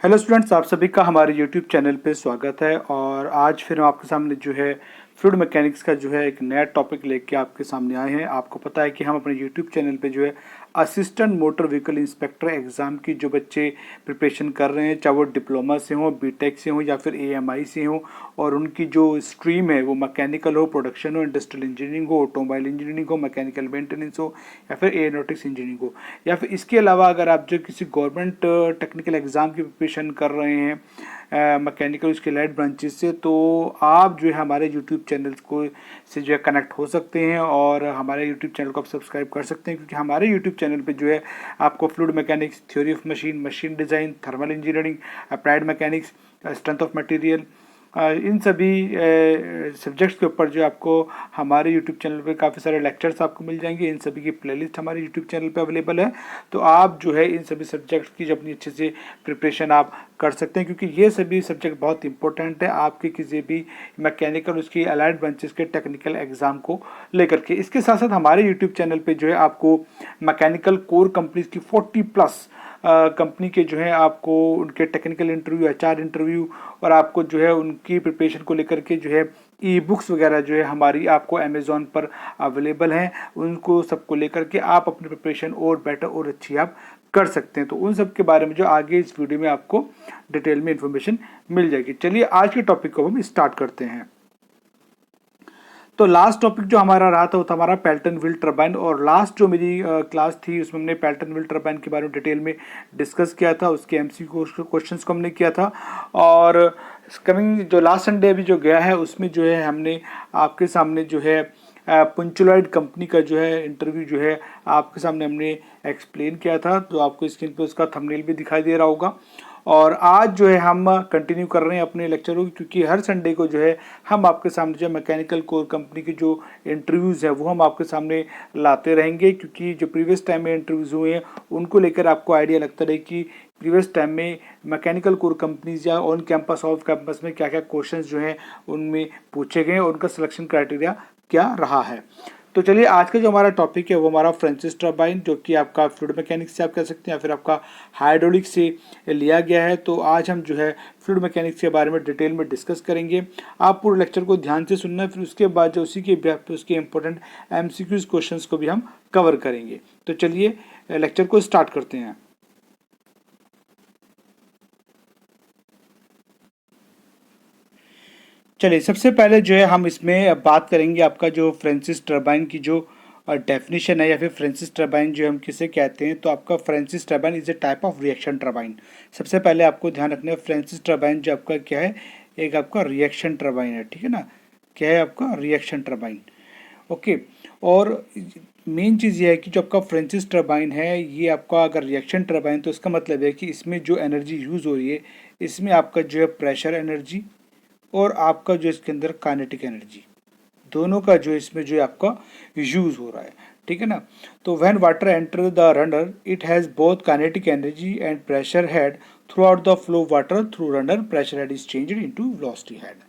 Hello students, आप सभी का हमारे यूट्यूब चैनल पे स्वागत है। और आज फिर हम आपके सामने जो है फ्लूइड मैकेनिक्स का जो है एक नया टॉपिक लेके आपके सामने आए हैं। आपको पता है कि हम अपने यूट्यूब चैनल पे जो है assistant motor vehicle inspector exam की जो बच्चे प्रिपरेशन कर रहे हैं, चाहे वो डिप्लोमा से हो, बीटेक से हो या फिर एएमआई से हो, और उनकी जो स्ट्रीम है वो मैकेनिकल हो, प्रोडक्शन हो, इंडस्ट्रियल इंजीनियरिंग हो, ऑटोमोबाइल इंजीनियरिंग हो, मैकेनिकल मेंटेनेंस हो या फिर एरोनॉटिक्स इंजीनियरिंग हो, या फिर इसके अलावा अगर आप जो किसी गवर्नमेंट टेक्निकल एग्ज़ाम की प्रिपरेशन कर रहे हैं मैकेनिकल उसके लाइट ब्रांचेस से, तो आप जो है हमारे यूट्यूब चैनल को से जो है कनेक्ट हो सकते हैं और हमारे यूट्यूब चैनल को आप सब्सक्राइब कर सकते हैं। क्योंकि हमारे यूट्यूब चैनल पे जो है आपको fluid mechanics, theory of machine, machine design, thermal engineering, applied mechanics, strength of material, इन सभी सब्जेक्ट्स के ऊपर जो आपको हमारे यूट्यूब चैनल पे काफ़ी सारे लेक्चर्स आपको मिल जाएंगे। इन सभी की प्लेलिस्ट हमारे यूट्यूब चैनल पे अवेलेबल है, तो आप जो है इन सभी सब्जेक्ट्स की जो अपनी अच्छे से प्रिपरेशन आप कर सकते हैं, क्योंकि ये सभी सब्जेक्ट बहुत इंपॉर्टेंट है आपके किसी भी मैकेनिकल उसकी अलाइड ब्रांचेस के टेक्निकल एग्जाम को लेकर के। इसके साथ साथ हमारे यूट्यूब चैनल पे जो है आपको मैकेनिकल कोर कंपनीज की 40+ कंपनी के जो है आपको उनके टेक्निकल इंटरव्यू, एचआर इंटरव्यू, और आपको जो है उनकी प्रिपरेशन को लेकर के जो है ई बुक्स वगैरह जो है हमारी आपको अमेज़ॉन पर अवेलेबल हैं। उनको सबको लेकर के आप अपनी प्रिपरेशन और बेटर और अच्छी आप कर सकते हैं। तो उन सब के बारे में जो आगे इस वीडियो में आपको डिटेल में इंफॉर्मेशन मिल जाएगी। चलिए आज के टॉपिक को हम स्टार्ट करते हैं। तो लास्ट टॉपिक जो हमारा रहा था वो था हमारा पेल्टन व्हील टरबाइन, और लास्ट जो मेरी क्लास थी उसमें हमने पेल्टन व्हील टरबाइन के बारे में डिटेल में डिस्कस किया था, उसके एमसीक्यू क्वेश्चंस को हमने किया था। और कमिंग जो लास्ट संडे अभी जो गया है उसमें जो है हमने आपके सामने जो है पुंचुलॉइड कंपनी का जो है इंटरव्यू जो है आपके सामने हमने एक्सप्लेन किया था। तो आपको स्क्रीन पर उसका थंबनेल भी दिखाई दे रहा होगा। और आज जो है हम कंटिन्यू कर रहे हैं अपने लेक्चरों की, क्योंकि हर संडे को जो है हम आपके सामने जो मैकेनिकल कोर कंपनी की जो इंटरव्यूज़ है वो हम आपके सामने लाते रहेंगे। क्योंकि जो प्रीवियस टाइम में इंटरव्यूज़ हुए हैं उनको लेकर आपको आइडिया लगता रहे कि प्रीवियस टाइम में मैकेनिकल कोर कंपनीज या ऑन कैंपस ऑफ कैंपस में क्या क्या क्वेश्चंस जो हैं उनमें पूछे गए और उनका सिलेक्शन क्राइटेरिया क्या रहा है। तो चलिए आज का जो हमारा टॉपिक है वो हमारा फ्रांसिस टरबाइन, जो कि आपका फ्लूइड मैकेनिक्स से आप कह सकते हैं या फिर आपका हाइड्रोलिक से लिया गया है। तो आज हम जो है फ्लूइड मैकेनिक्स के बारे में डिटेल में डिस्कस करेंगे। आप पूरे लेक्चर को ध्यान से सुनना है, फिर उसके बाद जो उसी के बेस पे उसके इंपॉर्टेंट एमसीक्यूज क्वेश्चंस को भी हम कवर करेंगे। तो चलिए लेक्चर को स्टार्ट करते हैं। चलिए सबसे पहले जो है हम इसमें बात करेंगे आपका जो फ्रांसिस टरबाइन की जो डेफिनेशन है, या फिर फ्रांसिस टरबाइन जो हम किसे कहते हैं। तो आपका Francis turbine is a type of reaction turbine. सबसे पहले आपको ध्यान रखना है फ्रांसिस टरबाइन जो आपका क्या है, एक आपका रिएक्शन टरबाइन है, ठीक है ना। क्या है आपका रिएक्शन टरबाइन, ओके। और मेन चीज़ ये है कि जो आपका फ्रांसिस टरबाइन है ये आपका अगर रिएक्शन टरबाइन, तो इसका मतलब है कि इसमें जो एनर्जी यूज़ हो रही है इसमें आपका जो है प्रेशर एनर्जी और आपका जो इसके अंदर काइनेटिक एनर्जी, दोनों का जो इसमें जो आपका यूज हो रहा है, ठीक है ना। तो when water enter the runner it has both kinetic energy and pressure head through out the flow water through runner pressure head is changed into velocity head.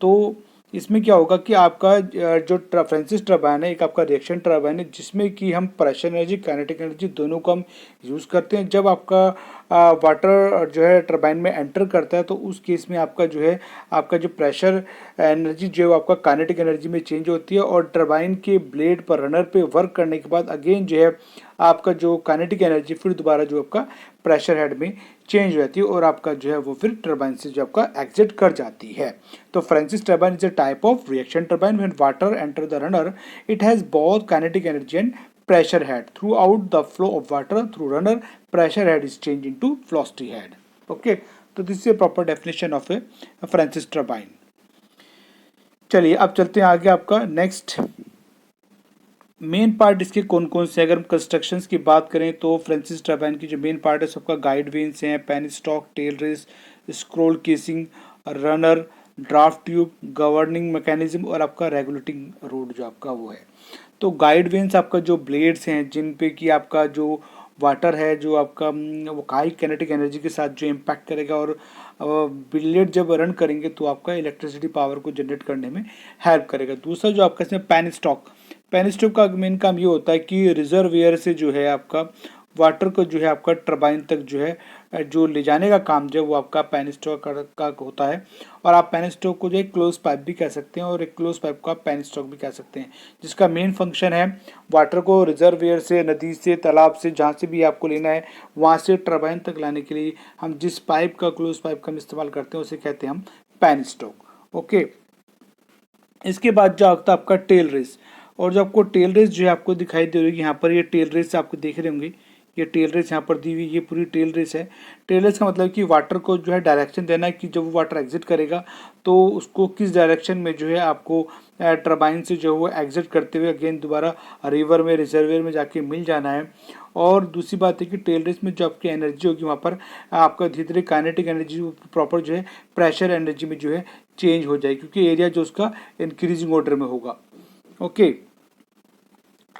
तो इसमें क्या होगा कि आपका जो फ्रांसिस टरबाइन है एक आपका रिएक्शन टरबाइन है, जिसमें कि हम प्रेशर एनर्जी, काइनेटिक एनर्जी दोनों को हम यूज़ करते हैं। जब आपका वाटर जो है टरबाइन में एंटर करता है तो उस केस में आपका जो है आपका जो प्रेशर एनर्जी जो आपका काइनेटिक एनर्जी में चेंज होती है, और टरबाइन के ब्लेड पर रनर पे वर्क करने के बाद अगेन जो है आपका जो काइनेटिक एनर्जी फिर दोबारा जो आपका प्रेशर हेड में चेंज हो जाती है और आपका जो है वो फिर टरबाइन से जो आपका एग्जिट कर जाती है। तो Francis turbine is a type of reaction turbine when water enter the runner it has both kinetic energy and pressure head throughout the flow of water through runner pressure head is changed into velocity head, okay। तो this is a proper definition of a Francis turbine। चलिए अब चलते हैं आगे। आपका next main part इसके कौन कौन से, अगर हम कंस्ट्रक्शंस की बात करें तो फ्रांसिस टरबाइन की जो मेन पार्ट है सबका गाइड वेन्स हैं, penstock, tail race, scroll casing, runner, draft tube, governing mechanism और आपका रेगुलेटिंग रोड जो आपका वो है। तो गाइड वेन्स आपका जो ब्लेड्स हैं जिन पे कि आपका जो वाटर है जो आपका वो हाई काइनेटिक एनर्जी के साथ जो इम्पैक्ट करेगा, और ब्लेड जब रन करेंगे तो आपका इलेक्ट्रिसिटी पावर को जनरेट करने में हेल्प करेगा। दूसरा जो आपका इसमें पेन स्टॉक का मेन काम ये होता है कि रिजर्वियर से जो है आपका वाटर को जो है आपका टरबाइन तक जो है जो ले जाने का काम जो है वो आपका पेनस्टॉक का होता है। और आप पेनस्टॉक को जो है क्लोज पाइप भी कह सकते हैं और एक क्लोज पाइप को आप पेनस्टॉक भी कह सकते हैं, जिसका मेन फंक्शन है वाटर को रिजर्वियर से, नदी से, तालाब से, जहाँ से भी आपको लेना है वहाँ से टरबाइन तक लाने के लिए हम जिस पाइप का, क्लोज पाइप का हम इस्तेमाल करते हैं उसे कहते हैं हम पेनस्टॉक। ओके, इसके बाद जो आता है आपका टेल रेस। और जो आपको टेल रेस जो है आपको दिखाई दे रही है यहाँ पर, ये टेल रेस आपको देख रहे होंगे, ये टेल रेस यहाँ पर दी हुई, ये पूरी टेल रेस है। टेल रेस का मतलब कि वाटर को जो है डायरेक्शन देना है कि जब वो वाटर एग्जिट करेगा तो उसको किस डायरेक्शन में जो है आपको टरबाइन से जो है वो एग्जिट करते हुए अगेन दोबारा रिवर में, रिजर्वियर में जाके मिल जाना है। और दूसरी बात है कि टेल रेस में जो आपकी एनर्जी होगी वहाँ पर आपका धीरे धीरे काइनेटिक एनर्जी प्रॉपर जो है प्रेशर एनर्जी में जो है चेंज हो जाएगी, क्योंकि एरिया जो उसका इंक्रीजिंग ऑर्डर में होगा। ओके,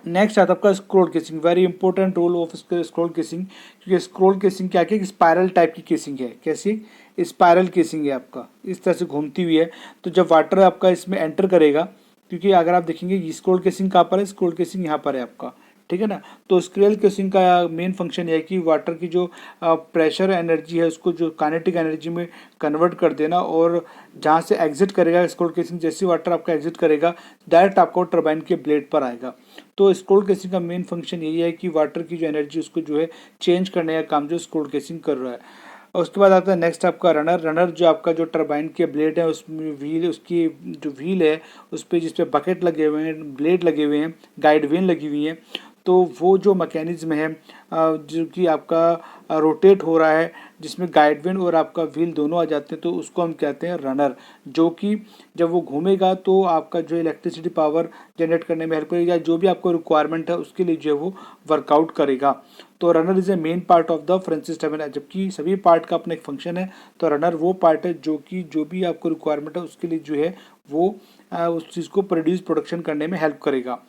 नेक्स्ट आता है आपका scroll casing. Very important role of scroll casing, क्योंकि स्क्रोल केसिंग क्या है, स्पायरल टाइप की केसिंग है। कैसी? स्पायरल केसिंग है आपका, इस तरह से घूमती हुई है। तो जब वाटर आपका इसमें एंटर करेगा, क्योंकि अगर आप देखेंगे स्क्रोल केसिंग कहाँ पर है, स्क्रोल केसिंग यहाँ पर है आपका, ठीक है ना। तो स्क्रोल केसिंग का मेन फंक्शन है कि वाटर की जो प्रेशर एनर्जी है उसको जो काइनेटिक एनर्जी में कन्वर्ट कर देना, और जहाँ से एग्जिट करेगा स्क्रोल केसिंग, जैसे वाटर आपका एग्जिट करेगा डायरेक्ट आपको टरबाइन के ब्लेड पर आएगा। तो स्क्रोल केसिंग का मेन फंक्शन यही है कि वाटर की जो एनर्जी उसको जो है चेंज करने का काम जो स्क्रोल केसिंग कर रहा है। और उसके बाद आता है नेक्स्ट आपका रनर। रनर जो आपका जो टरबाइन के ब्लेड है उसमें व्हील, उसकी जो व्हील है उस पर जिस पे बकेट लगे हुए हैं, ब्लेड लगे हुए हैं, गाइड वेन लगी हुई है, तो वो जो मैकेनिज्म है जो कि आपका रोटेट हो रहा है, जिसमें गाइड वेन और आपका व्हील दोनों आ जाते हैं, तो उसको हम कहते हैं रनर। जो कि जब वो घूमेगा तो आपका जो इलेक्ट्रिसिटी पावर जनरेट करने में हेल्प करेगा, जो भी आपको रिक्वायरमेंट है उसके लिए जो है वो वर्कआउट करेगा। तो runner is a main part of the Française turbine, जबकि सभी पार्ट का अपना एक फंक्शन है। तो रनर वो पार्ट है जो कि जो भी आपको रिक्वायरमेंट है उसके लिए जो है वो उस चीज़ को प्रोडक्शन करने में हेल्प करेगा।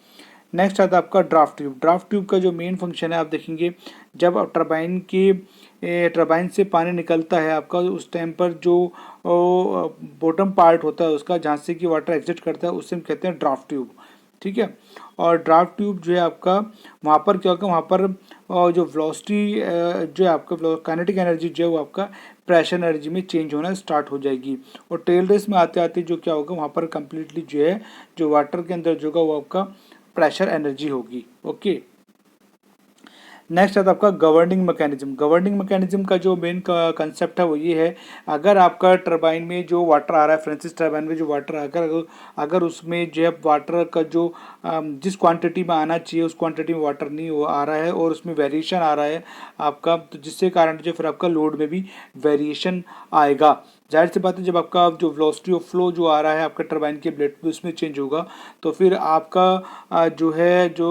नेक्स्ट आता है आपका ड्राफ्ट ट्यूब। ड्राफ्ट ट्यूब का जो मेन फंक्शन है आप देखेंगे, जब टरबाइन से पानी निकलता है आपका, उस टाइम पर जो बॉटम पार्ट होता है उसका, जहाँ से कि वाटर एग्जिट करता है, उससे हम कहते हैं ड्राफ्ट ट्यूब, ठीक है। और ड्राफ्ट ट्यूब जो है आपका, वहाँ पर क्या होगा, वहाँ पर जो वेलोसिटी जो है आपका काइनेटिक एनर्जी जो है वो आपका प्रेशर एनर्जी में चेंज होना स्टार्ट हो जाएगी। और टेल रेस में आते आते जो क्या होगा, वहाँ पर कंप्लीटली जो है जो वाटर के अंदर जो होगा वो आपका प्रेशर एनर्जी होगी। ओके, नेक्स्ट आता है आपका गवर्निंग मैकेनिज्म। गवर्निंग मैकेनिज्म का जो मेन कंसेप्ट है वो ये है, अगर आपका टरबाइन में जो वाटर आ रहा है, फ्रेंसिस टरबाइन में जो वाटर अगर उसमें जो है वाटर का जो जिस क्वांटिटी में आना चाहिए उस क्वांटिटी में वाटर नहीं वो आ रहा है, और उसमें वेरिएशन आ रहा है आपका, तो जिससे कारण जो फिर आपका लोड में भी वेरिएशन आएगा। जाहिर सी बात है, जब आपका जो वेलोसिटी ऑफ फ्लो जो आ रहा है आपका टरबाइन के ब्लेड पे उसमें चेंज होगा, तो फिर आपका जो है जो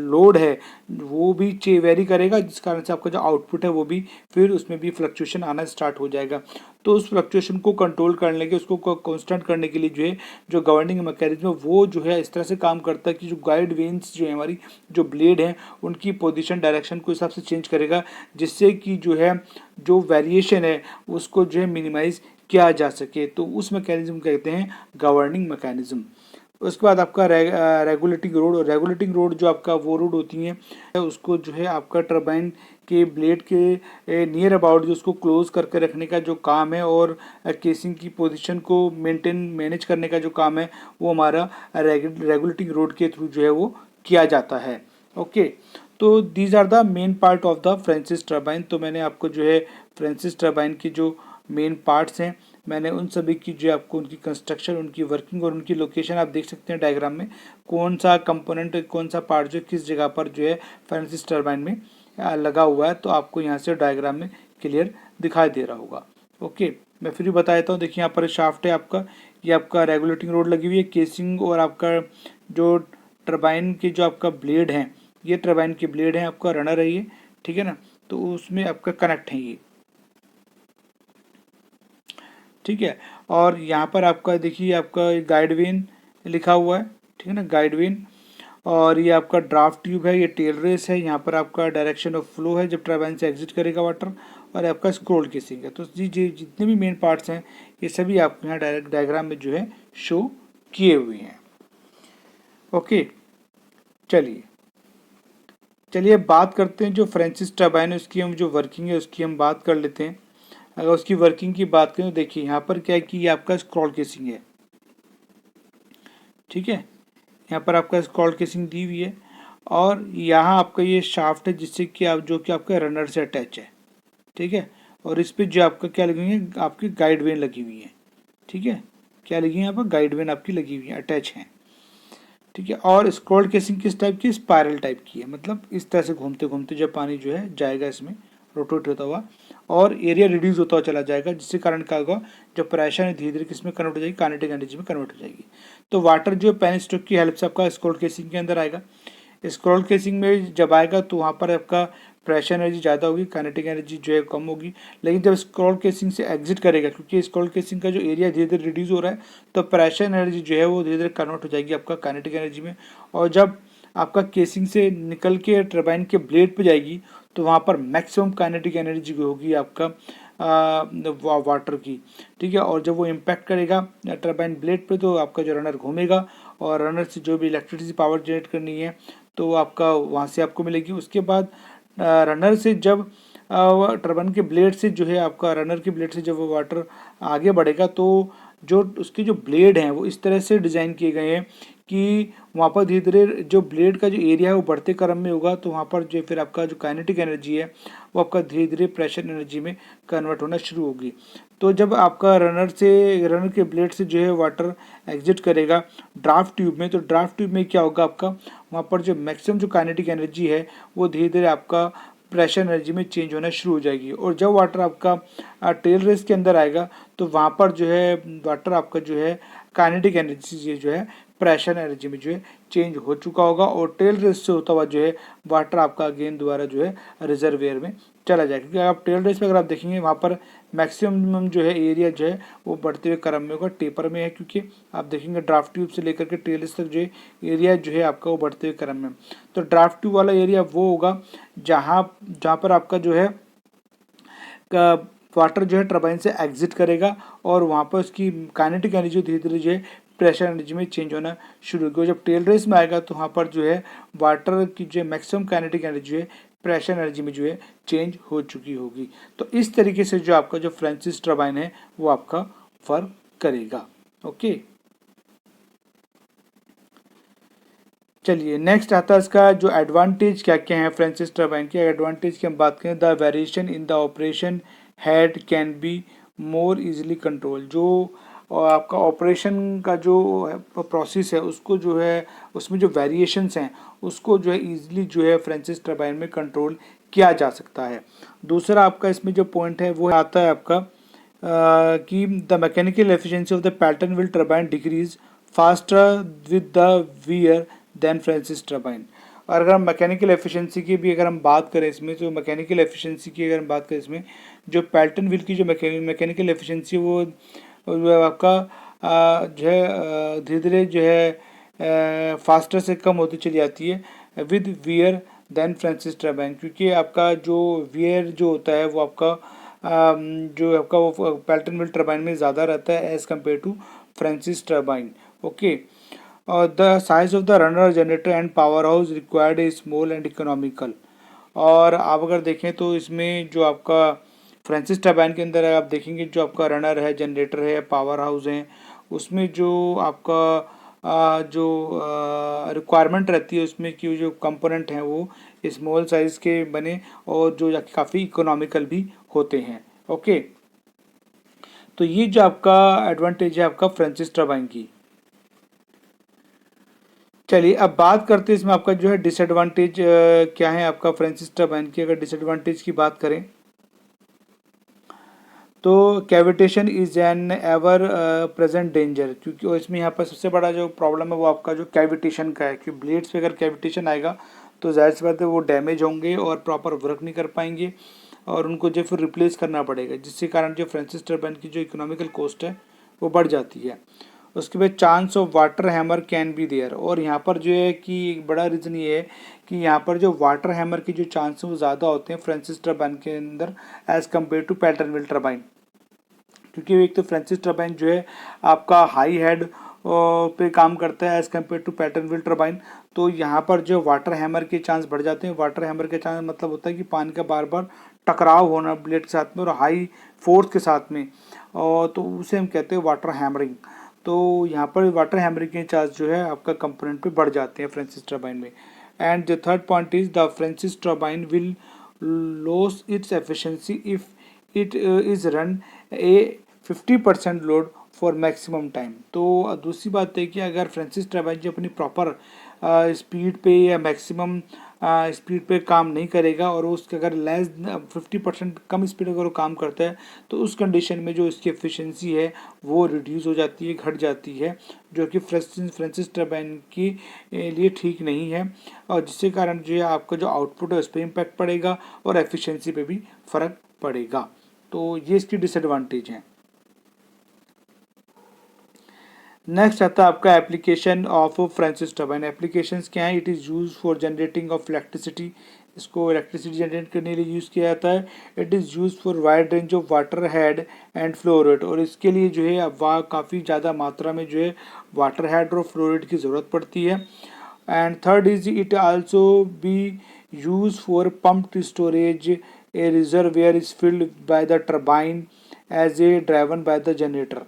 लोड है वो भी वेरी करेगा, जिस कारण से आपका जो आउटपुट है वो भी फिर उसमें भी फ्लक्चुएशन आना स्टार्ट हो जाएगा। तो उस फ्लक्चुएशन को कंट्रोल करने के, उसको कांस्टेंट करने के लिए जो है जो गवर्निंग मैकेनिज्म है वो जो है इस तरह से काम करता है कि जो गाइड वेन्स जो है हमारी जो ब्लेड हैं उनकी पोजीशन डायरेक्शन को हिसाब से चेंज करेगा, जिससे कि जो है जो वेरिएशन है उसको जो है मिनिमाइज किया जा सके। तो उस मैकेनिज्म कहते हैं गवर्निंग मैकेनिज्म। उसके बाद आपका रेगुलेटिंग रोड। और रेगुलेटिंग रोड जो आपका वो रोड होती हैं उसको जो है आपका टरबाइन के ब्लेड के नियर अबाउट जो उसको क्लोज करके रखने का जो काम है, और केसिंग की पोजीशन को मैनेज करने का जो काम है वो हमारा रेगुलेटिंग रोड के थ्रू जो है वो किया जाता है। ओके, तो these are the main part of the Francis turbine. तो मैंने आपको जो है फ्रेंसिस टरबाइन की जो मेन पार्ट्स हैं मैंने उन सभी की जो आपको उनकी कंस्ट्रक्शन, उनकी वर्किंग और उनकी लोकेशन आप देख सकते हैं डायग्राम में, कौन सा कंपोनेंट, कौन सा पार्ट जो किस जगह पर जो है फ्रेंसिस टरबाइन में लगा हुआ है, तो आपको यहाँ से डायग्राम में क्लियर दिखाई दे रहा होगा। ओके, मैं फिर भी बता देता हूँ। देखिए यहाँ पर शाफ्ट है आपका, ये आपका रेगुलेटिंग रोड लगी हुई है, केसिंग और आपका जो टरबाइन के जो आपका ब्लेड हैं, ये टरबाइन के ब्लेड हैं, आपका रनर है ये, ठीक है ना। तो उसमें आपका कनेक्ट है ये, ठीक है। और यहाँ पर आपका देखिए आपका गाइड वेन लिखा हुआ है, ठीक है ना, गाइड वेन। और ये आपका ड्राफ्ट ट्यूब है, ये टेल रेस है, यहाँ पर आपका डायरेक्शन ऑफ फ्लो है जब टरबाइन से एग्जिट करेगा वाटर, और आपका स्क्रोल केसिंग है। तो जी जी जितने भी मेन पार्ट्स हैं ये सभी आपको यहाँ डायरेक्ट डायग्राम में जो है शो किए हुए हैं। ओके, चलिए चलिए बात करते हैं जो फ्रांसिस टर्बाइन है उसकी हम जो वर्किंग है उसकी हम बात कर लेते हैं। अगर उसकी वर्किंग की बात करें तो देखिए यहाँ पर क्या है कि ये आपका स्क्रॉल केसिंग है, ठीक है। यहाँ पर आपका स्क्रॉल केसिंग दी हुई है और यहाँ आपका ये शाफ्ट है जिससे कि आप जो कि आपका रनर से अटैच है, ठीक है। और इस पे जो आपका क्या लगी हुई है, आपकी गाइड वेन लगी हुई है, ठीक है। क्या लगी है यहाँ पर, गाइड वेन आपकी लगी हुई है, अटैच है, ठीक है। और स्क्रॉल केसिंग किस टाइप की, स्पायरल टाइप की है, मतलब इस तरह से घूमते घूमते जब पानी जो है जाएगा इसमें रोटेट होता हुआ और एरिया रिड्यूस होता हुआ चला जाएगा, जिससे कारण क्या होगा, जब प्रेशर है धीरे धीरे किसमें कन्वर्ट हो जाएगी, काइनेटिक एनर्जी में कन्वर्ट हो जाएगी। तो वाटर जो पेन स्ट्रोक की हेल्प से आपका स्क्रॉल केसिंग के अंदर आएगा। स्क्रॉल केसिंग में जब आएगा तो वहाँ पर आपका प्रेशर एनर्जी ज़्यादा होगी, काइनेटिक एनर्जी जो है कम होगी। लेकिन जब स्क्रॉल केसिंग से एग्जिट करेगा, क्योंकि स्क्रॉल केसिंग का जो एरिया धीरे धीरे रिड्यूस हो रहा है, तो प्रेशर एनर्जी जो है वो धीरे धीरे कन्वर्ट हो जाएगी आपका काइनेटिक एनर्जी में। और जब आपका केसिंग से निकल के टरबाइन के ब्लेड पे जाएगी तो वहाँ पर मैक्सिमम काइनेटिक एनर्जी होगी आपका वाटर की, ठीक है। और जब वो इम्पैक्ट करेगा टरबाइन ब्लेड पे तो आपका जो रनर घूमेगा और रनर से जो भी इलेक्ट्रिसिटी पावर जनरेट करनी है तो आपका वहाँ से आपको मिलेगी। उसके बाद रनर से जब टरबाइन के ब्लेड से जो है आपका रनर के ब्लेड से जब वो वाटर आगे बढ़ेगा तो जो उसके जो ब्लेड हैं वो इस तरह से डिज़ाइन किए गए हैं कि वहाँ पर धीरे धीरे जो ब्लेड का जो एरिया है वो बढ़ते क्रम में होगा, तो वहाँ पर जो फिर आपका जो काइनेटिक एनर्जी है वो आपका धीरे धीरे प्रेशर एनर्जी में कन्वर्ट होना शुरू होगी। तो जब आपका रनर के ब्लेड से जो है वाटर एग्जिट करेगा ड्राफ्ट ट्यूब में, तो ड्राफ्ट ट्यूब में क्या होगा, आपका वहाँ पर जो मैक्सिमम जो काइनेटिक एनर्जी है वो धीरे धीरे आपका प्रेशर एनर्जी में चेंज होना शुरू हो जाएगी। और जब वाटर आपका टेल रेस के अंदर आएगा तो वहाँ पर जो है वाटर आपका जो है काइनेटिक एनर्जी जो है प्रेशर एनर्जी में जो है चेंज हो चुका होगा और टेल रेस से होता हुआ जो है वाटर आपका अगेन दोबारा जो है रिजर्वेयर में चला जाएगा। क्योंकि आप टेल रेस में अगर आप देखेंगे वहाँ पर मैक्सिमम जो है एरिया जो है वो बढ़ते हुए क्रम में होगा, टेपर में है, क्योंकि आप देखेंगे ड्राफ्ट ट्यूब से लेकर के टेल रेस तक जो है एरिया जो है आपका वो बढ़ते हुए क्रम में। तो ड्राफ्ट ट्यूब वाला एरिया वो होगा जहाँ जहाँ पर आपका जो है वाटर जो है टरबाइन से एग्जिट करेगा और वहाँ पर उसकी काइनेटिक एनर्जी धीरे धीरे जो है प्रेशर एनर्जी में चेंज होना शुरू होगी। जब टेल रेस में आएगा तो वहाँ पर जो है वाटर की जो मैक्सिमम काइनेटिक एनर्जी है प्रेशर एनर्जी में जो है चेंज हो चुकी होगी। तो इस तरीके से जो आपका जो फ्रांसिस टरबाइन है वो आपका वर्क करेगा। ओके, चलिए नेक्स्ट आता है इसका जो एडवांटेज क्या क्या है फ्रांसिस टरबाइन के। एडवांटेज की हम बात करें, the variation in the operation head can be more easily control. जो आपका ऑपरेशन का जो प्रोसेस है उसको जो है उसमें जो वेरिएशंस हैं उसको जो है इजीली जो है फ्रांसिस टरबाइन में कंट्रोल किया जा सकता है। दूसरा आपका इसमें जो पॉइंट है वो आता है आपका कि the mechanical efficiency of the Pelton wheel turbine decrease faster with the wear than Francis turbine. और अगर हम मैकेनिकल एफिशिएंसी की भी अगर हम बात करें इसमें, तो मैकेनिकल एफिशिएंसी की अगर हम बात करें इसमें, जो पैल्टन व्हील की जो मैकेनिकल एफिशिएंसी वो आपका जो है धीरे धीरे जो है फास्टर से कम होती चली जाती है with wear than Francis turbine, क्योंकि आपका जो वियर जो होता है वो आपका जो आपका वो पैल्टन व्हील टरबाइन में ज़्यादा रहता है as compared to Francis turbine. Okay, और the size of the runner generator and power house required a small and economical. और आप अगर देखें तो इसमें जो आपका फ्रांसिस टरबाइन के अंदर आप देखेंगे जो आपका रनर है, जनरेटर है, पावर हाउस है, उसमें जो आपका जो रिक्वायरमेंट रहती है उसमें कि जो कंपोनेंट हैं वो स्मॉल साइज़ के बने और जो काफ़ी इकोनॉमिकल भी होते हैं। ओके, तो ये जो आपका एडवांटेज है आपका फ्रांसिस टरबाइन की। चलिए अब बात करते हैं इसमें आपका जो है डिसएडवांटेज क्या है आपका फ्रांसिस टरबाइन की। अगर डिसएडवांटेज की बात करें तो cavitation is an ever present danger, क्योंकि इसमें यहाँ पर सबसे बड़ा जो प्रॉब्लम है वो आपका जो कैविटेशन का है, क्योंकि ब्लेड्स पे अगर कैविटेशन आएगा तो जाहिर सी बात है वो डैमेज होंगे और प्रॉपर वर्क नहीं कर पाएंगे और उनको जो फिर रिप्लेस करना पड़ेगा, जिसके कारण जो फ्रांसिस टरबाइन की जो इकोनॉमिकल कॉस्ट है वो बढ़ जाती है। उसके बाद chance of water hammer can be there, और यहाँ पर जो है कि एक बड़ा रीज़न ये है कि यहाँ पर जो वाटर हैमर की जो चांस है वो ज़्यादा होते हैं फ्रांसिस टरबाइन के अंदर as compared to Pelton wheel turbine, क्योंकि एक तो फ्रांसिस टरबाइन जो है आपका हाई हेड पे काम करता है as compared to Pelton wheel turbine. तो यहाँ पर जो वाटर हैमर के चांस बढ़ जाते हैं। वाटर हैमर के चांस मतलब होता है कि पानी का बार बार टकराव होना ब्लेड के साथ में और हाई फोर्स के साथ में, और तो उसे हम कहते हैं वाटर हैमरिंग। तो यहाँ पर वाटर हैमरिंग के चांस जो है आपका कंपोनेंट पे बढ़ जाते हैं फ्रांसिस टर्बाइन में। And the third point is the Francis turbine will lose its efficiency if it is run a 50% load for maximum time. तो दूसरी बात है कि अगर फ्रांसिस टर्बाइन जो अपनी प्रॉपर स्पीड पे या मैक्सिमम स्पीड पे काम नहीं करेगा और उसके अगर लेस 50% कम स्पीड अगर वो काम करता है तो उस कंडीशन में जो इसकी एफिशिएंसी है वो रिड्यूस हो जाती है, घट जाती है, जो कि फ्रांसिस टर्बाइन की लिए ठीक नहीं है, और जिसके कारण जो है आपका जो आउटपुट है उस पर इम्पैक्ट पड़ेगा और एफिशिएंसी पे भी फर्क पड़ेगा। तो ये इसकी डिसएडवांटेज है। नेक्स्ट आता है आपका application of Francis turbine. Applications क्या है? It is use for generating of electricity. इसको इलेक्ट्रिसिटी जनरेट करने के लिए यूज़ किया जाता है। It is use for wide range of water head and flow rate, और इसके लिए जो है वह काफ़ी ज़्यादा मात्रा में जो है वाटर हेड और फ्लो रेट की ज़रूरत पड़ती है। And third is it also be use for pumped storage. A reservoir is filled by the turbine as a driven by the generator.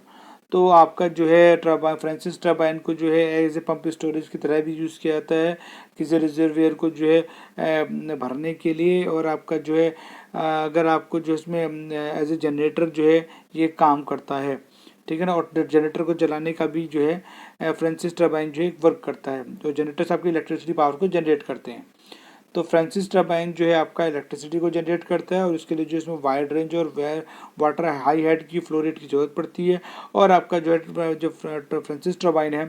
तो आपका जो है टर्बाइन, फ्रांसिस टर्बाइन को जो है एज ए पंप स्टोरेज की तरह भी यूज़ किया जाता है किसी रिजर्वियर को जो है भरने के लिए, और आपका जो है अगर आपको जो इसमें एज ए जनरेटर जो है ये काम करता है, ठीक है ना। और जनरेटर को चलाने का भी जो है फ्रांसिस टर्बाइन जो है वर्क करता है। तो जनरेटर्स आपकी इलेक्ट्रिसिटी पावर को जनरेट करते हैं। तो फ्रांसिस टर्बाइन जो है आपका इलेक्ट्रिसिटी को जनरेट करता है और उसके लिए जो इसमें वाइड रेंज और वाटर हाई हेड की फ्लो रेट की जरूरत पड़ती है। और आपका जो है जो फ्रांसिस टर्बाइन है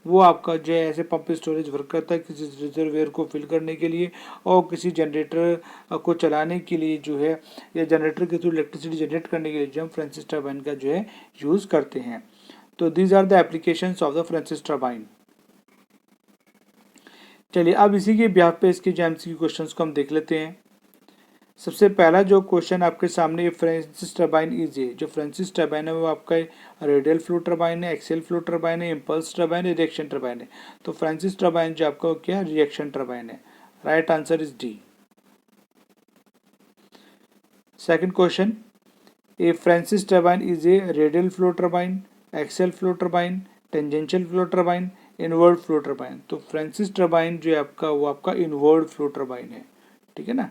वो आपका जो है ऐसे पंप स्टोरेज वर्क करता है किसी रिजर्वेयर को फिल करने के लिए और किसी जनरेटर को चलाने के लिए जो है, या जनरेटर के थ्रू इलेक्ट्रिसिटी जनरेट करने के लिए जो हम फ्रांसिस टर्बाइन का जो है यूज़ करते हैं। तो these are the applications of the Francis turbine. चलिए अब इसी के ब्याह पे इसके जो एमसीक्यू क्वेश्चंस को हम देख लेते हैं। सबसे पहला जो क्वेश्चन आपके सामने, फ्रांसिस टर्बाइन इज ए, जो फ्रांसिस टर्बाइन है वो आपका रेडियल फ्लो टर्बाइन है, एक्सियल फ्लो टर्बाइन है, इम्पल्स टर्बाइन है, रिएक्शन टर्बाइन है। तो फ्रांसिस टर्बाइन जो आपका क्या है, रिएक्शन टर्बाइन है। Right answer is D. Second question, A Francis turbine is a radial flow turbine, axial flow turbine, tangential flow turbine, inward flow turbine. तो Francis turbine जो है आपका वो आपका इनवर्ड फ्लो टर्बाइन है, ठीक है ना।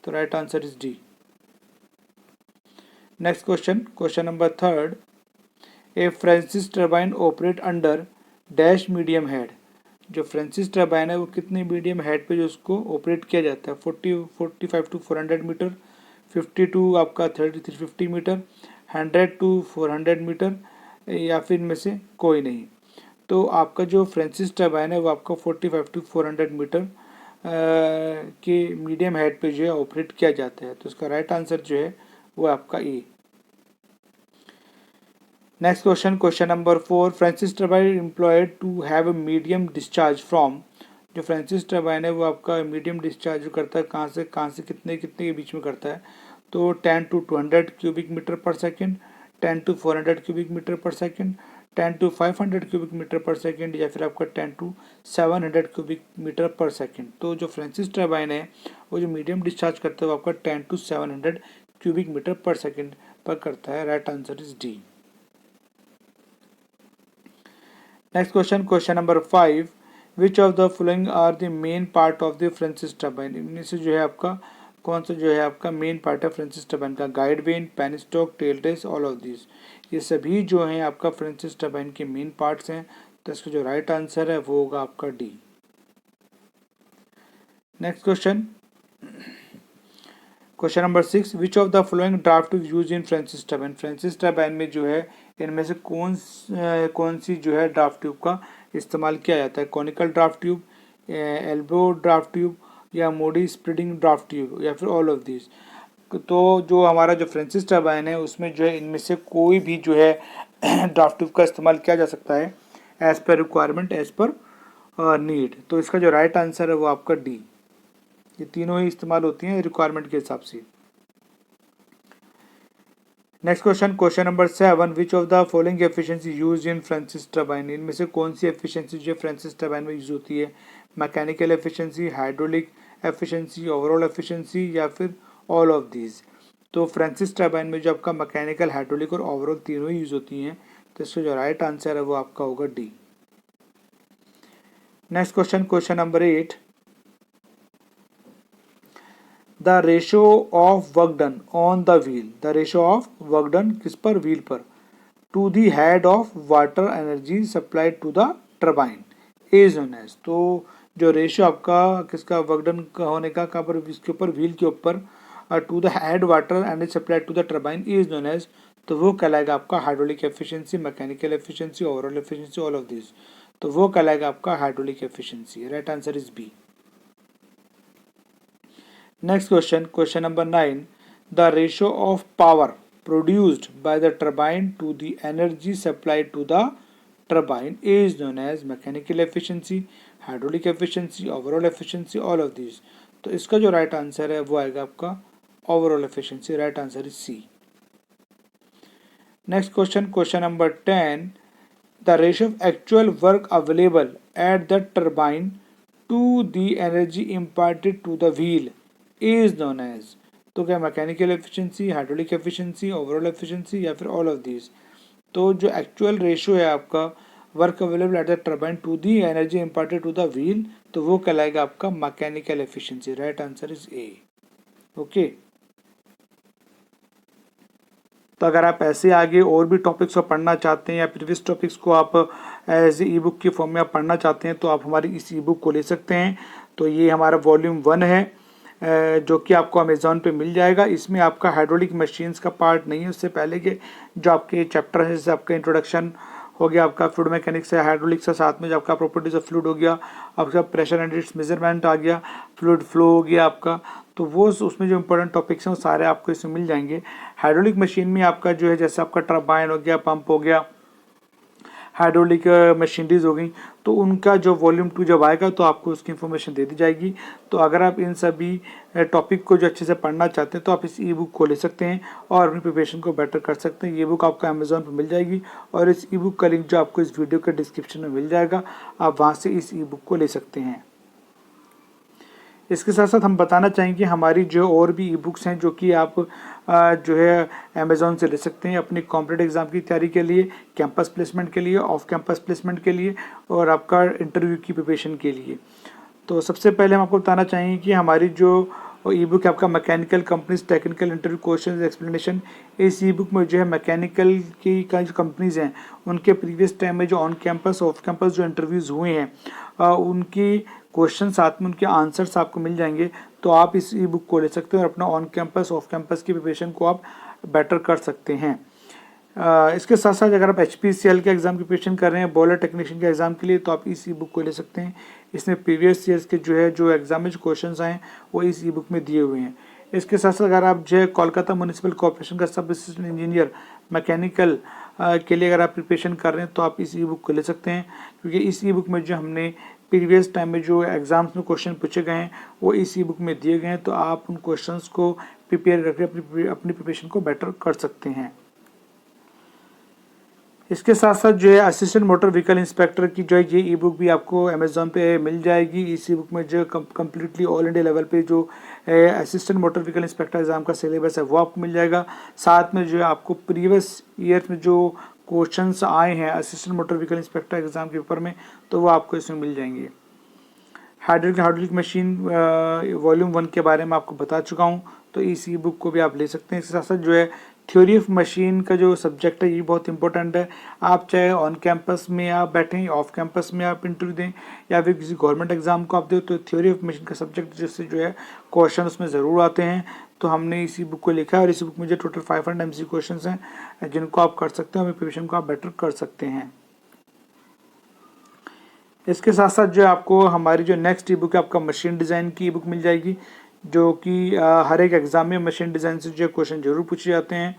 तो right answer is D. Next question, question number third, A Francis turbine operate under dash medium head. जो फ्रांसिस टर्बाइन है वो कितने मीडियम हेड पे जो उसको ऑपरेट किया जाता है? 45 टू 400 मीटर, 50 टू आपका 350 मीटर, 100 टू 400 मीटर, या फिर इनमें से कोई नहीं। तो आपका जो फ्रांसिस टर्बाइन है वो आपका 45 टू 400 मीटर के मीडियम हेड पे जो है ऑपरेट किया जाता है। तो इसका राइट आंसर जो है वो आपका A. Next question, question number 4, Francis turbine employed to have a medium discharge from. जो फ्रांसिस टर्बाइन है वो आपका मीडियम डिस्चार्ज करता है कहाँ से कितने कितने के बीच में करता है? तो 10 to 200 cubic metre per second, 10 to 400 cubic metre per second, 10 to 500 cubic metre per second, या फिर आपका 10 to 700 cubic metre per second. तो जो फ्रांसिस टर्बाइन है वो जो मीडियम डिस्चार्ज करता है वो आपका 10 to 700 cubic metre per second पर करता है। Right answer is D. Next question, question number 5, which of the following are the main part of the Francis turbine. इनमें से जो है आपका कौन सा जो है आपका मेन पार्ट है फ्रांसिस टर्बाइन का? Guide vane, penstock, tail race, all of this. ये सभी जो हैं आपका फ्रांसिस टर्बाइन के मेन पार्ट्स हैं। तो इसका जो राइट आंसर है वो होगा आपका D. Next question, question number 6, which of the following draft tube use in Francis turbine. Francis turbine में जो है इनमें से कौन सी जो है ड्राफ्ट ट्यूब का इस्तेमाल किया जाता है? Conical draft tube, elbow draft tube, या मोडी स्प्लिटिंग ड्राफ्ट ट्यूब, या फिर ऑल ऑफ दिस। तो जो हमारा जो फ्रांसिस टर्बाइन है उसमें जो है इनमें से कोई भी जो है ड्राफ्ट ट्यूब का इस्तेमाल किया जा सकता है as per requirement, as per need. तो इसका जो राइट आंसर है वो आपका डी। ये तीनों ही इस्तेमाल होती हैं रिक्वायरमेंट के हिसाब से। Next question, question number 7, which of the following efficiency use in Francis turbine. इनमें से कौन सी एफिशिएंसी जो फ्रांसिस टर्बाइन में यूज होती है? Mechanical efficiency, hydraulic efficiency, overall efficiency या फिर ऑल ऑफ दीज। तो फ्रांसिस टर्बाइन में जो आपका मैकेनिकल, हाइड्रोलिक और ओवरऑल तीनों ही यूज होती हैं। तो इसका जो राइट आंसर है वो आपका होगा D. Next question, question number 8, the ratio of work done on the wheel, the ratio of work done किस पर, व्हील पर, to the head of water energy supplied to the turbine is known as. तो जो ratio आपका किसका, work done का होने का, कहाँ पर, इसके ऊपर, व्हील के ऊपर, to the head water energy supplied to the turbine is known as, तो वो कहलाएगा आपका hydraulic efficiency, mechanical efficiency, overall efficiency, all of this. तो वो कहलाएगा आपका hydraulic efficiency. Right answer is B. Next question, question number 9, the ratio of power produced by the turbine to the energy supplied to the turbine is known as mechanical efficiency, hydraulic efficiency, overall efficiency, all of these। तो इसका जो right answer है वो आएगा आपका overall efficiency. Right answer is C. Next question, question number 10, the ratio of actual work available at the turbine to the energy imparted to the wheel is known as. तो क्या mechanical efficiency, hydraulic efficiency, overall efficiency या फिर all of these. तो जो actual ratio है आपका work available at the turbine to the energy imparted to the wheel, तो वो कहलाएगा आपका mechanical efficiency. Right answer is A. Okay, तो अगर आप ऐसे आगे और भी टॉपिक्स को पढ़ना चाहते हैं या प्रीवियस टॉपिक्स को आप एज ई बुक की फॉर्म में आप पढ़ना चाहते हैं तो आप हमारी इस ई बुक को ले सकते हैं। तो ये हमारा वॉल्यूम 1 है जो कि आपको अमेज़ॉन पे मिल जाएगा। इसमें आपका हाइड्रोलिक मशीन्स का पार्ट नहीं है, उससे पहले के जो आपके चैप्टर है, जैसे आपका इंट्रोडक्शन हो गया, आपका फ्लूइड मैकेनिक्स है, हाइड्रोलिक्स से साथ में जो आपका प्रॉपर्टीज ऑफ फ्लूइड हो गया, आपका प्रेशर एंड इट्स मेजरमेंट आ गया, फ्लूइड फ्लो हो गया आपका। तो वो उसमें जो इंपॉर्टेंट टॉपिक्स हैं वो सारे आपको इसमें मिल जाएंगे। हाइड्रोलिक मशीन में आपका जो है, जैसे आपका टर्बाइन हो गया, पंप हो गया, हाइड्रोलिक मशीनरीज हो गई, तो उनका जो वॉल्यूम 2 जब आएगा तो आपको उसकी इन्फॉर्मेशन दे दी जाएगी। तो अगर आप इन सभी टॉपिक को जो अच्छे से पढ़ना चाहते हैं तो आप इस ई बुक को ले सकते हैं और अपनी प्रिपरेशन को बेटर कर सकते हैं। ये बुक आपको अमेज़ॉन पर मिल जाएगी और इस ई बुक का लिंक जो आपको इस वीडियो के डिस्क्रिप्शन में मिल जाएगा, आप वहाँ से इस ई बुक को ले सकते हैं। इसके साथ साथ हम बताना चाहेंगे हमारी जो और भी ई बुक्स हैं जो कि आप जो है अमेज़ॉन से ले सकते हैं अपनी कॉम्पिटेटिव एग्ज़ाम की तैयारी के लिए, कैंपस प्लेसमेंट के लिए, ऑफ कैंपस प्लेसमेंट के लिए और आपका इंटरव्यू की प्रिपरेशन के लिए। तो सबसे पहले हम आपको बताना चाहेंगे कि हमारी जो ई बुक है आपका mechanical companies technical interview question explanation, इस ई बुक में जो है मैकेनिकल की का जो कंपनीज हैं उनके प्रीवियस टाइम में जो ऑन कैंपस ऑफ कैंपस जो इंटरव्यूज़ हुए हैं उनकी क्वेश्चन साथ में उनके आंसर्स आपको मिल जाएंगे। तो आप इस ई बुक को ले सकते हैं और अपना ऑन कैंपस ऑफ कैंपस की प्रिपरेशन को आप बेटर कर सकते हैं। इसके साथ साथ अगर आप HPCL के एग्ज़ाम की प्रिपरेशन कर रहे हैं, बॉयलर टेक्नीशियन के एग्ज़ाम के लिए, तो आप इस ई बुक को ले सकते हैं। इसमें प्रीवियस ईयर्स के जो एग्जाम में जो क्वेश्चन आए वो इस ई बुक में दिए हुए हैं। इसके साथ साथ अगर आप जो है कोलकाता म्यूनिसिपल कॉर्पोरेशन का सब असिस्टेंट इंजीनियर मैकेनिकल के लिए अगर आप प्रिपरेशन कर रहे हैं तो आप इस ई बुक को ले सकते हैं, क्योंकि इस ई बुक में जो हमने प्रीवियस टाइम में जो एग्ज़ाम्स में क्वेश्चन पूछे गए हैं वो इस ई बुक में दिए गए हैं। तो आप उन क्वेश्चंस को प्रिपेयर करके अपनी प्रिपरेशन को बेटर कर सकते हैं। इसके साथ साथ जो है असिस्टेंट मोटर व्हीकल इंस्पेक्टर की जो है ये ई बुक भी आपको अमेज़ॉन पे मिल जाएगी। इस ई बुक में जो कम्प्लीटली ऑल इंडिया लेवल पे जो assistant motor vehicle inspector exam का सिलेबस है वो आपको मिल जाएगा। साथ में जो है आपको प्रीवियस ईयर में जो क्वेश्चंस आए हैं assistant motor vehicle inspector exam के पेपर में तो वो आपको इसमें मिल जाएंगे। हाइड्रोलिक मशीन वॉल्यूम 1 के बारे में आपको बता चुका हूँ, तो इस ई बुक को भी आप ले सकते हैं। इसके साथ साथ जो है थ्योरी ऑफ मशीन का जो सब्जेक्ट है ये बहुत इंपॉर्टेंट है। आप चाहे ऑन कैंपस में आप बैठें, ऑफ कैंपस में आप इंटरव्यू दें या फिर किसी गवर्नमेंट एग्जाम को आप दें, तो थ्योरी ऑफ मशीन का सब्जेक्ट जिससे जो है क्वेश्चन उसमें ज़रूर आते हैं। तो हमने इसी बुक को लिखा है और इसी बुक में जो टोटल 500 MCQ क्वेश्चन हैं जिनको आप कर सकते हैं और प्रिपरेशन को आप बेटर कर सकते हैं। इसके साथ साथ जो आपको हमारी जो नेक्स्ट ई बुक है आपका मशीन डिज़ाइन की ई बुक मिल जाएगी, जो कि हर एक एग्ज़ाम में मशीन डिज़ाइन से जो क्वेश्चन जरूर पूछे जाते हैं,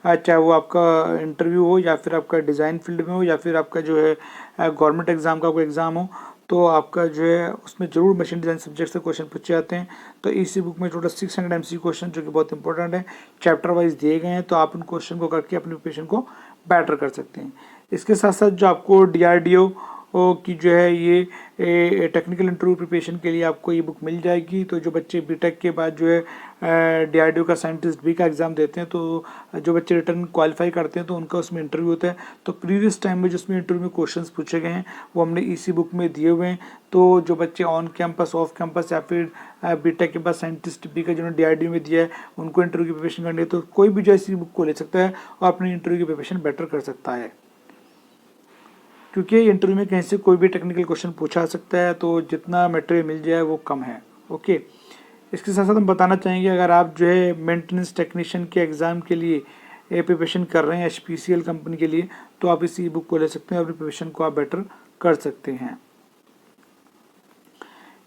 चाहे वो आपका इंटरव्यू हो या फिर आपका डिज़ाइन फील्ड में हो या फिर आपका जो है गवर्नमेंट एग्ज़ाम का कोई एग्ज़ाम हो, तो आपका जो है उसमें ज़रूर मशीन डिज़ाइन सब्जेक्ट से क्वेश्चन पूछे जाते हैं। तो इसी बुक में टोटल 600 MCQ क्वेश्चन जो कि बहुत इंपॉर्टेंट है चैप्टर वाइज दिए गए हैं, तो आप उन क्वेश्चन को करके अपनी प्रिपरेशन को बेटर कर सकते हैं। इसके साथ साथ जो आपको DRDO की जो है ये टेक्निकल इंटरव्यू प्रिपरेशन के लिए आपको ये बुक मिल जाएगी। तो जो बच्चे बीटेक के बाद जो है DRDO का साइंटिस्ट बी का एग्ज़ाम देते हैं, तो जो बच्चे रिटर्न क्वालिफाई करते हैं तो उनका उसमें इंटरव्यू होता है। तो प्रीवियस टाइम में जिसमें इंटरव्यू में क्वेश्चंस पूछे गए हैं वो हमने इसी बुक में दिए हुए हैं। तो जो बच्चे ऑन कैंपस, ऑफ कैंपस या फिर बीटेक के बाद साइंटिस्ट बी का जिन्होंने DRDO में दिया है उनको इंटरव्यू की प्रिपरेशन करनी है, तो कोई भी जो इसी बुक को ले सकता है और अपनी इंटरव्यू की प्रिपरेशन बेटर कर सकता है। क्योंकि इंटरव्यू में कहीं से कोई भी टेक्निकल क्वेश्चन पूछा सकता है, तो जितना मटेरियल मिल जाए वो कम है। ओके, इसके साथ साथ हम बताना चाहेंगे, अगर आप जो है मेंटेनेंस टेक्नीशियन के एग्ज़ाम के लिए प्रिपरेशन कर रहे हैं HPCL कंपनी के लिए, तो आप इसी बुक को ले सकते हैं और अपनी प्रिपरेशन को आप बेटर कर सकते हैं।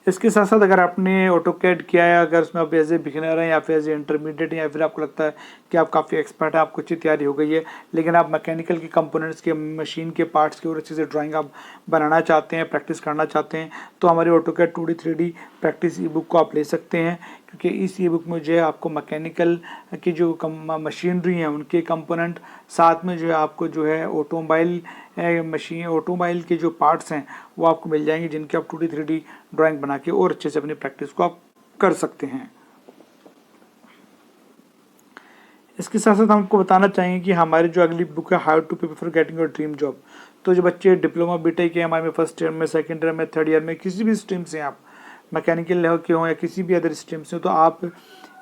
इसके साथ साथ अगर आपने ऑटोकैड किया है, अगर उसमें आप एज ए बिगिनर हैं या फिर एज ए इंटरमीडिएट हैं, या फिर आपको लगता है कि आप काफ़ी एक्सपर्ट हैं, आपको अच्छी तैयारी हो गई है, लेकिन आप मैकेनिकल के कंपोनेंट्स के, मशीन के पार्ट्स के और अच्छे से ड्राइंग आप बनाना चाहते हैं, प्रैक्टिस करना चाहते हैं, तो हमारी ऑटोकैड 2D 3D प्रैक्टिस ई बुक को आप ले सकते हैं। क्योंकि इस ई बुक में जो है आपको मैकेनिकल की जो मशीनरी हैं उनके कंपोनेंट, साथ में जो है आपको जो है ऑटोमोबाइल के जो पार्ट्स हैं वो आपको मिल जाएंगे, जिनके आप 2D 3D ड्राइंग बना के और अच्छे से अपनी प्रैक्टिस को आप कर सकते हैं। इसके साथ साथ हम आपको बताना चाहेंगे कि हमारी जो अगली बुक है how to prepare for getting your dream job. तो जो बच्चे डिप्लोमा बीटेक के हमारे में फर्स्ट ईयर में, सेकंड ईयर में, थर्ड ईयर में, किसी भी स्ट्रीम से आप मैकेनिकल लेवल के हों या किसी भी अदर स्ट्रीम से हो, तो आप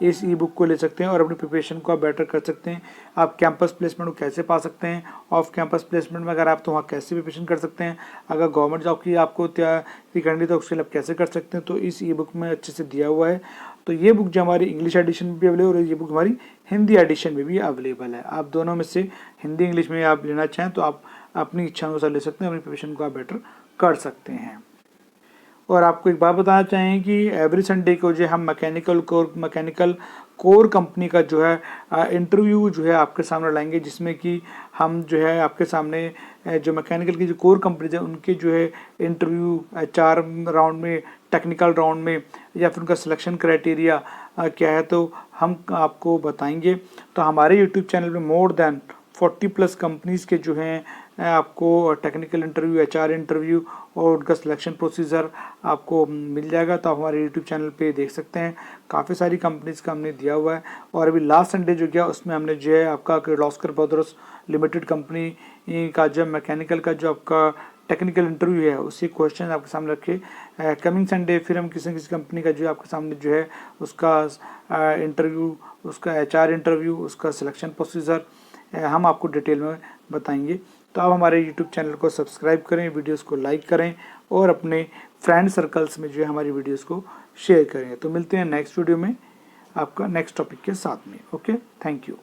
इस ई बुक को ले सकते हैं और अपनी प्रिपरेशन को आप बेटर कर सकते हैं। आप कैंपस प्लेसमेंट को कैसे पा सकते हैं, ऑफ कैंपस प्लेसमेंट में अगर आप तो वहाँ कैसे प्रिपरेशन कर सकते हैं, अगर गवर्नमेंट जॉब की आपको तैयारी करनी तो उसके लिए आप कैसे कर सकते हैं, तो इस ई बुक में अच्छे से दिया हुआ है। तो ये बुक जो हमारी इंग्लिश एडिशन में भी अवेलेबल है और ये बुक हमारी हिंदी एडिशन में भी अवेलेबल है। आप दोनों में से हिंदी इंग्लिश में आप लेना चाहें तो आप अपनी इच्छा अनुसार ले सकते हैं, अपनी प्रिपरेशन को आप बेटर कर सकते हैं। और आपको एक बात बताना चाहेंगे कि एवरी संडे को जो हम मैकेनिकल कोर कंपनी का जो है इंटरव्यू जो है आपके सामने लाएंगे, जिसमें कि हम जो है आपके सामने जो मैकेनिकल की जो कोर कंपनी है उनके जो है इंटरव्यू 4 राउंड में, टेक्निकल राउंड में, या फिर उनका सिलेक्शन क्राइटेरिया क्या है, तो हम आपको बताएंगे। तो हमारे यूट्यूब चैनल पे मोर देन 40+ कंपनीज़ के जो हैं आपको टेक्निकल इंटरव्यू, HR इंटरव्यू और उनका सिलेक्शन प्रोसीजर आपको मिल जाएगा। तो आप हमारे यूट्यूब चैनल पे देख सकते हैं, काफ़ी सारी कंपनीज़ का हमने दिया हुआ है। और अभी लास्ट संडे जो गया उसमें हमने जो है आपका किर्लोस्कर ब्रदर्स लिमिटेड कंपनी का जो मैकेनिकल का जो आपका टेक्निकल इंटरव्यू है उसी क्वेश्चन आपके सामने रखे। कमिंग संडे फिर हम किसी कंपनी का जो आपके सामने जो है उसका इंटरव्यू, उसका HR इंटरव्यू, उसका सिलेक्शन प्रोसीजर हम आपको डिटेल में बताएंगे। तो आप हमारे YouTube चैनल को सब्सक्राइब करें, वीडियोस को लाइक करें और अपने फ्रेंड सर्कल्स में जो है हमारी वीडियोस को शेयर करें। तो मिलते हैं नेक्स्ट वीडियो में आपका नेक्स्ट टॉपिक के साथ में। Okay, thank you.